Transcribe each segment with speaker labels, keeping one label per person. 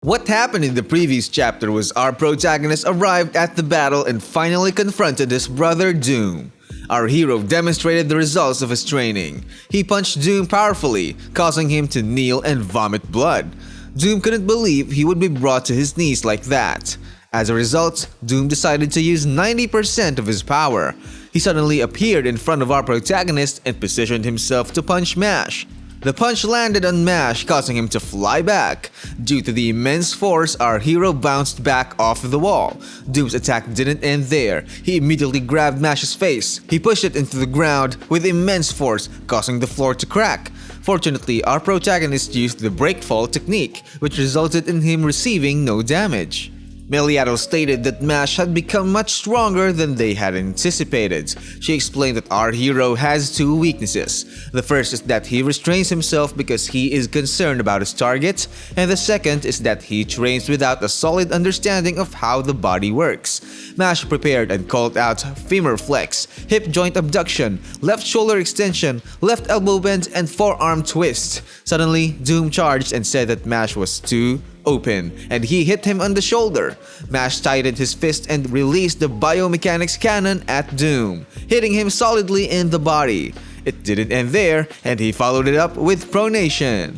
Speaker 1: What happened in the previous chapter was our protagonist arrived at the battle and finally confronted his brother Doom. Our hero demonstrated the results of his training. He punched Doom powerfully, causing him to kneel and vomit blood. Doom couldn't believe he would be brought to his knees like that. As a result, Doom decided to use 90% of his power. He suddenly appeared in front of our protagonist and positioned himself to punch Mash. The punch landed on Mash, causing him to fly back. Due to the immense force, our hero bounced back off the wall. Doom's attack didn't end there. He immediately grabbed Mash's face. He pushed it into the ground with immense force, causing the floor to crack. Fortunately, our protagonist used the breakfall technique, which resulted in him receiving no damage. Meliato stated that Mash had become much stronger than they had anticipated. She explained that our hero has two weaknesses. The first is that he restrains himself because he is concerned about his target, and the second is that he trains without a solid understanding of how the body works. Mash prepared and called out femur flex, hip joint abduction, left shoulder extension, left elbow bend, and forearm twist. Suddenly, Doom charged and said that Mash was too open, and he hit him on the shoulder. Mash tightened his fist and released the Biomechanics cannon at Doom, hitting him solidly in the body. It didn't end there, and he followed it up with pronation.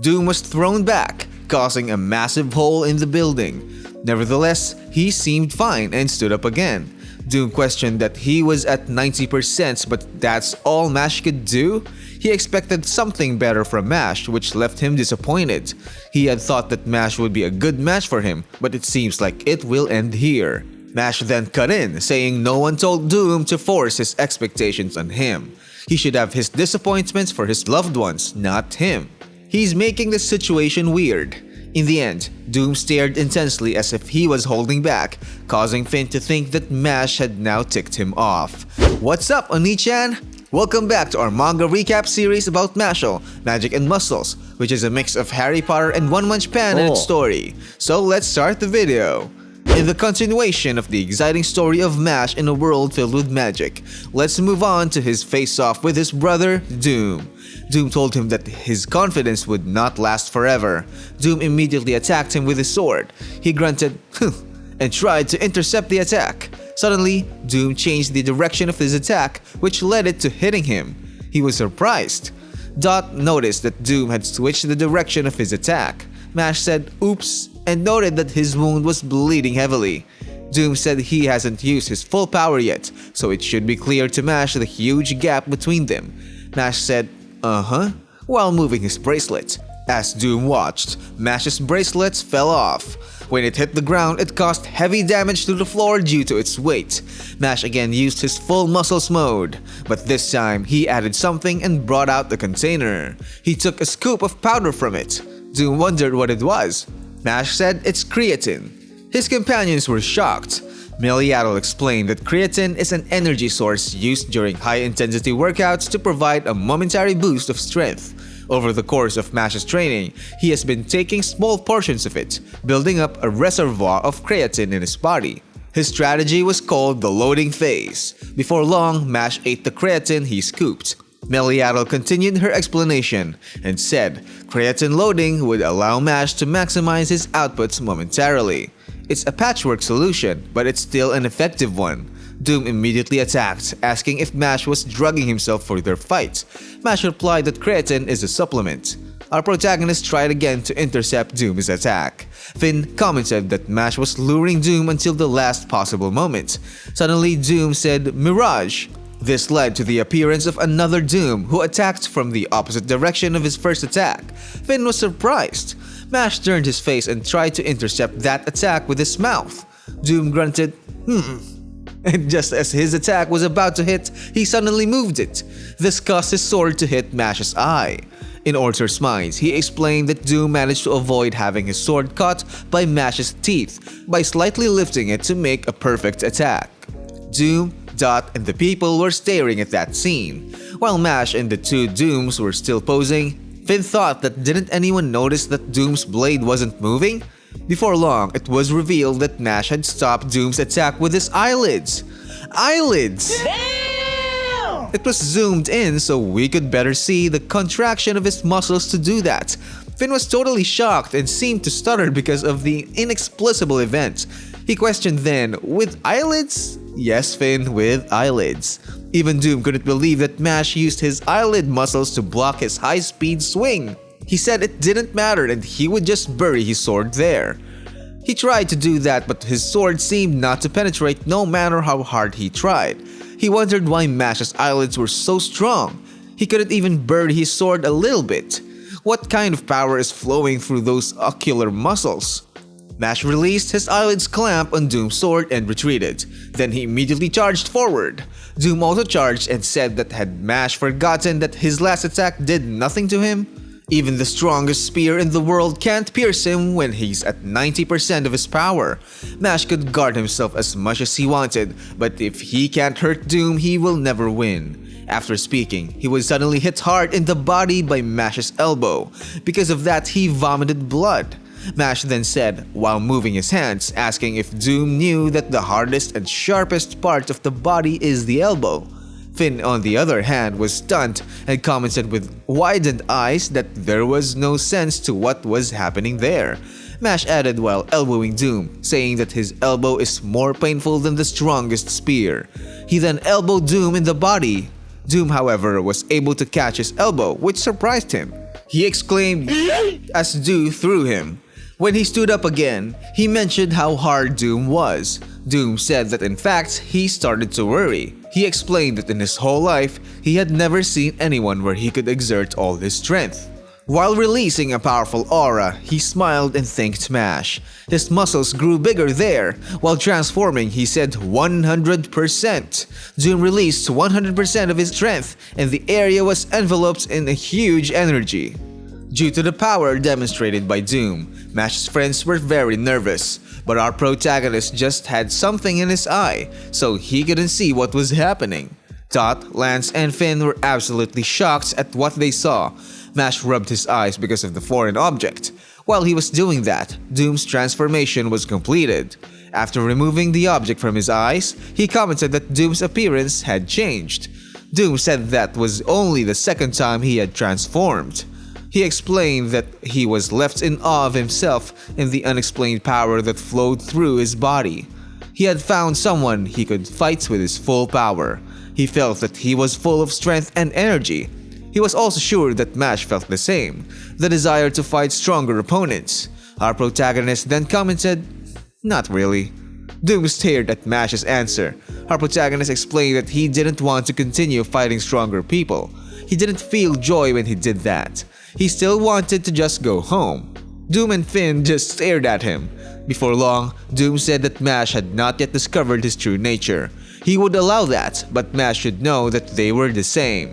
Speaker 1: Doom was thrown back, causing a massive hole in the building. Nevertheless, he seemed fine and stood up again. Doom questioned that he was at 90%, but that's all Mash could do? He expected something better from Mash, which left him disappointed. He had thought that Mash would be a good match for him, but it seems like it will end here. Mash then cut in, saying no one told Doom to force his expectations on him. He should have his disappointments for his loved ones, not him. He's making the situation weird. In the end, Doom stared intensely as if he was holding back, causing Finn to think that Mash had now ticked him off. What's up, Onii-Chan? Welcome back to our manga recap series about Mashle, Magic and Muscles, which is a mix of Harry Potter and One Punch Man and its story. So let's start the video. In the continuation of the exciting story of Mash in a world filled with magic, let's move on to his face-off with his brother, Doom. Doom told him that his confidence would not last forever. Doom immediately attacked him with his sword. He grunted, and tried to intercept the attack. Suddenly, Doom changed the direction of his attack, which led it to hitting him. He was surprised. Dot noticed that Doom had switched the direction of his attack. Mash said, "Oops," and noted that his wound was bleeding heavily. Doom said he hasn't used his full power yet, so it should be clear to Mash the huge gap between them. Mash said, while moving his bracelet. As Doom watched, Mash's bracelets fell off. When it hit the ground, it caused heavy damage to the floor due to its weight. Mash again used his full muscles mode, but this time he added something and brought out the container. He took a scoop of powder from it. Doom wondered what it was. Mash said it's creatine. His companions were shocked. Meliato explained that creatine is an energy source used during high-intensity workouts to provide a momentary boost of strength. Over the course of Mash's training, he has been taking small portions of it, building up a reservoir of creatine in his body. His strategy was called the loading phase. Before long, Mash ate the creatine he scooped. Meliato continued her explanation and said creatine loading would allow Mash to maximize his outputs momentarily. It's a patchwork solution, but it's still an effective one. Doom immediately attacked, asking if Mash was drugging himself for their fight. Mash replied that creatine is a supplement. Our protagonist tried again to intercept Doom's attack. Finn commented that Mash was luring Doom until the last possible moment. Suddenly, Doom said, "Mirage." This led to the appearance of another Doom who attacked from the opposite direction of his first attack. Finn was surprised. Mash turned his face and tried to intercept that attack with his mouth. Doom grunted, and just as his attack was about to hit, he suddenly moved it. This caused his sword to hit Mash's eye. In Ortor's mind, he explained that Doom managed to avoid having his sword caught by Mash's teeth by slightly lifting it to make a perfect attack. Doom, Dot, and the people were staring at that scene. While Mash and the two Dooms were still posing, Finn thought that didn't anyone notice that Doom's blade wasn't moving? Before long, it was revealed that Mash had stopped Doom's attack with his eyelids. Eyelids! Damn! It was zoomed in so we could better see the contraction of his muscles to do that. Finn was totally shocked and seemed to stutter because of the inexplicable event. He questioned then, with eyelids? Yes, Finn, with eyelids. Even Doom couldn't believe that Mash used his eyelid muscles to block his high-speed swing. He said it didn't matter and he would just bury his sword there. He tried to do that, but his sword seemed not to penetrate no matter how hard he tried. He wondered why Mash's eyelids were so strong. He couldn't even bury his sword a little bit. What kind of power is flowing through those ocular muscles? Mash released his eyelids clamp on Doom's sword and retreated. Then he immediately charged forward. Doom also charged and said that had Mash forgotten that his last attack did nothing to him? Even the strongest spear in the world can't pierce him when he's at 90% of his power. Mash could guard himself as much as he wanted, but if he can't hurt Doom, he will never win. After speaking, he was suddenly hit hard in the body by Mash's elbow. Because of that, he vomited blood. Mash then said, while moving his hands, asking if Doom knew that the hardest and sharpest part of the body is the elbow. Finn, on the other hand, was stunned and commented with widened eyes that there was no sense to what was happening there. Mash added while elbowing Doom, saying that his elbow is more painful than the strongest spear. He then elbowed Doom in the body. Doom, however, was able to catch his elbow, which surprised him. He exclaimed as Doom threw him. When he stood up again, he mentioned how hard Doom was. Doom said that in fact, he started to worry. He explained that in his whole life, he had never seen anyone where he could exert all his strength. While releasing a powerful aura, he smiled and thanked Mash. His muscles grew bigger there. While transforming, he said 100%. Doom released 100% of his strength, and the area was enveloped in a huge energy. Due to the power demonstrated by Doom, Mash's friends were very nervous, but our protagonist just had something in his eye, so he couldn't see what was happening. Dot, Lance, and Finn were absolutely shocked at what they saw. Mash rubbed his eyes because of the foreign object. While he was doing that, Doom's transformation was completed. After removing the object from his eyes, he commented that Doom's appearance had changed. Doom said that was only the second time he had transformed. He explained that he was left in awe of himself and the unexplained power that flowed through his body. He had found someone he could fight with his full power. He felt that he was full of strength and energy. He was also sure that Mash felt the same, the desire to fight stronger opponents. Our protagonist then commented, "Not really." Doom stared at Mash's answer. Our protagonist explained that he didn't want to continue fighting stronger people. He didn't feel joy when he did that. He still wanted to just go home. Doom and Finn just stared at him. Before long, Doom said that Mash had not yet discovered his true nature. He would allow that, but Mash should know that they were the same.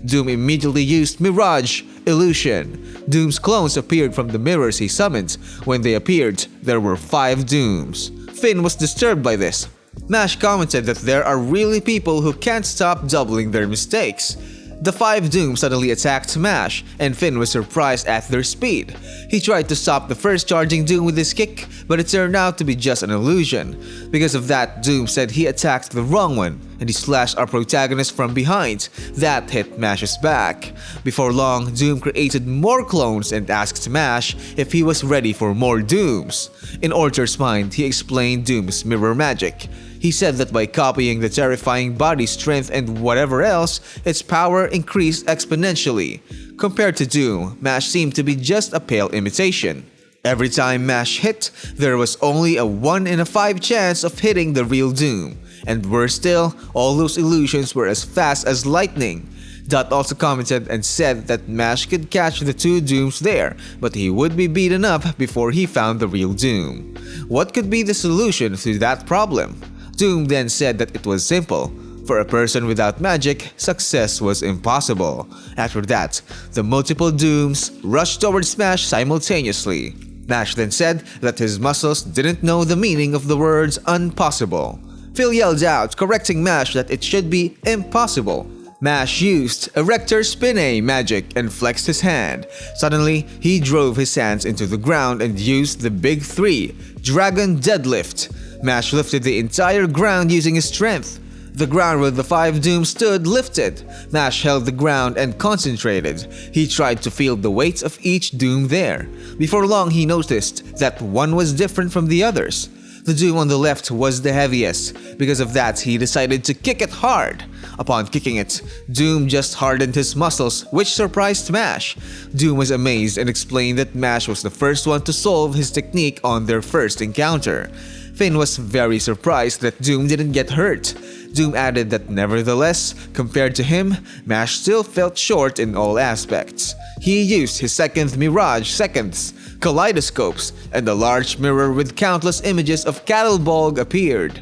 Speaker 1: Doom immediately used Mirage Illusion. Doom's clones appeared from the mirrors he summoned. When they appeared, there were 5 Dooms. Finn was disturbed by this. Mash commented that there are really people who can't stop doubling their mistakes. The 5 Dooms suddenly attacked Mash, and Finn was surprised at their speed. He tried to stop the first charging Doom with his kick, but it turned out to be just an illusion. Because of that, Doom said he attacked the wrong one, and he slashed our protagonist from behind. That hit Mash's back. Before long, Doom created more clones and asked Mash if he was ready for more Dooms. In Orcher's mind, he explained Doom's mirror magic. He said that by copying the terrifying body strength and whatever else, its power increased exponentially. Compared to Doom, Mash seemed to be just a pale imitation. Every time Mash hit, there was only a 1 in a 5 chance of hitting the real Doom. And worse still, all those illusions were as fast as lightning. Dot also commented and said that Mash could catch the 2 Dooms there, but he would be beaten up before he found the real Doom. What could be the solution to that problem? Doom then said that it was simple. For a person without magic, success was impossible. After that, the multiple Dooms rushed towards Mash simultaneously. Mash then said that his muscles didn't know the meaning of the words "impossible." Phil yelled out, correcting Mash that it should be "impossible." Mash used Erector Spinae magic and flexed his hand. Suddenly, he drove his hands into the ground and used the Big 3, Dragon Deadlift. Mash lifted the entire ground using his strength. The ground where the 5 Dooms stood lifted. Mash held the ground and concentrated. He tried to feel the weight of each Doom there. Before long, he noticed that one was different from the others. The Doom on the left was the heaviest. Because of that, he decided to kick it hard. Upon kicking it, Doom just hardened his muscles, which surprised Mash. Doom was amazed and explained that Mash was the first one to solve his technique on their first encounter. Finn was very surprised that Doom didn't get hurt. Doom added that nevertheless, compared to him, Mash still felt short in all aspects. He used his second Mirage seconds, kaleidoscopes, and a large mirror with countless images of Cattlebog appeared.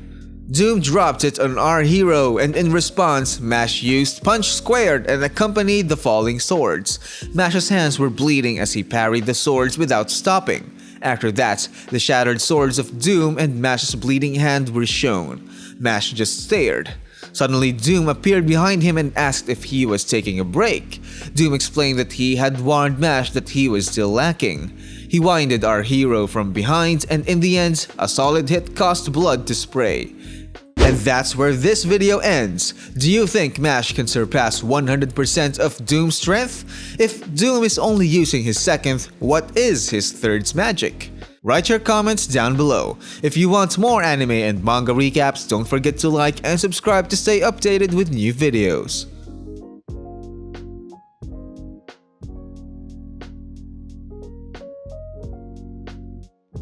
Speaker 1: Doom dropped it on our hero, and in response, Mash used Punch Squared and accompanied the falling swords. Mash's hands were bleeding as he parried the swords without stopping. After that, the shattered swords of Doom and Mash's bleeding hand were shown. Mash just stared. Suddenly, Doom appeared behind him and asked if he was taking a break. Doom explained that he had warned Mash that he was still lacking. He winded our hero from behind, and in the end, a solid hit caused blood to spray. And that's where this video ends. Do you think Mash can surpass 100% of Doom's strength? If Doom is only using his second, what is his third's magic? Write your comments down below. If you want more anime and manga recaps, don't forget to like and subscribe to stay updated with new videos.